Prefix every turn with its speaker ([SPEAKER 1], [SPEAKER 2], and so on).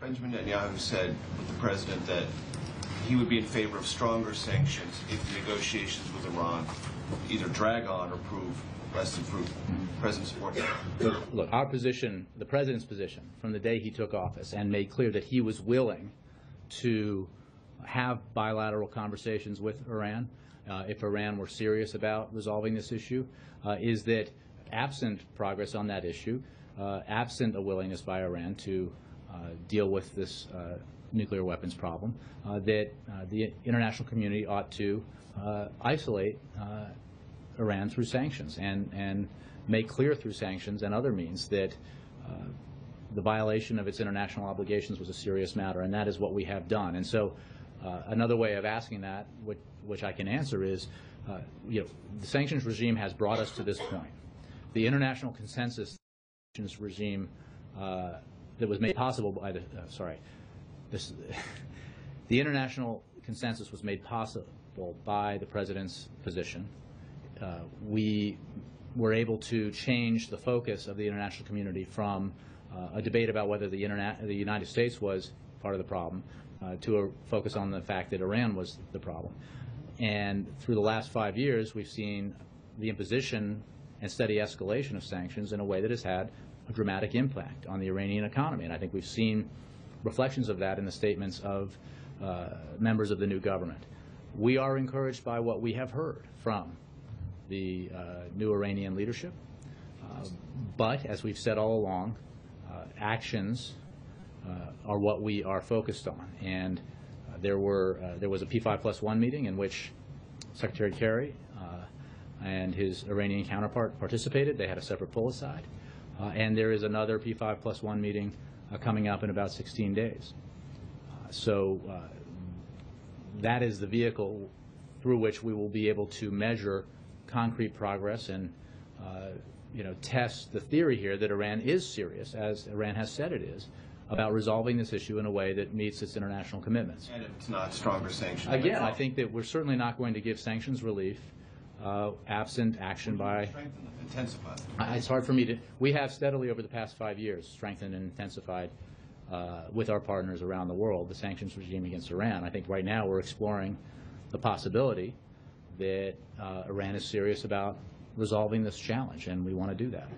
[SPEAKER 1] Benjamin Netanyahu said with the president that he would be in favor of stronger sanctions if negotiations with Iran either drag on or prove less than fruitful. President support that?
[SPEAKER 2] Look, our position, the president's position, from the day he took office and made clear that he was willing to have bilateral conversations with Iran, if Iran were serious about resolving this issue, is that absent progress on that issue, absent a willingness by Iran to deal with this nuclear weapons problem, that the international community ought to isolate Iran through sanctions and make clear through sanctions and other means that the violation of its international obligations was a serious matter, and that is what we have done. And so another way of asking that, which I can answer, is the sanctions regime has brought us to this point. The international consensus sanctions regime that was made possible by the the international consensus was made possible by the president's position. We were able to change the focus of the international community from a debate about whether the United States was part of the problem to a focus on the fact that Iran was the problem. And through the last 5 years, we've seen the imposition and steady escalation of sanctions in a way that has had a dramatic impact on the Iranian economy. And I think we've seen reflections of that in the statements of members of the new government. We are encouraged by what we have heard from the new Iranian leadership. But as we've said all along, actions are what we are focused on. And there was a P5+1 meeting in which Secretary Carney and his Iranian counterpart participated. They had a separate pull-aside. And there is another P5+1 meeting coming up in about 16 days. So that is the vehicle through which we will be able to measure concrete progress and test the theory here that Iran is serious, as Iran has said it is, about resolving this issue in a way that meets its international commitments.
[SPEAKER 1] And if it's not stronger sanctions?
[SPEAKER 2] Again, I think that we're certainly not going to give sanctions relief absent action by...
[SPEAKER 1] Strengthen and intensify.
[SPEAKER 2] It's hard for me to... We have steadily over the past 5 years strengthened and intensified with our partners around the world the sanctions regime against Iran. I think right now we're exploring the possibility that Iran is serious about resolving this challenge, and we want to do that.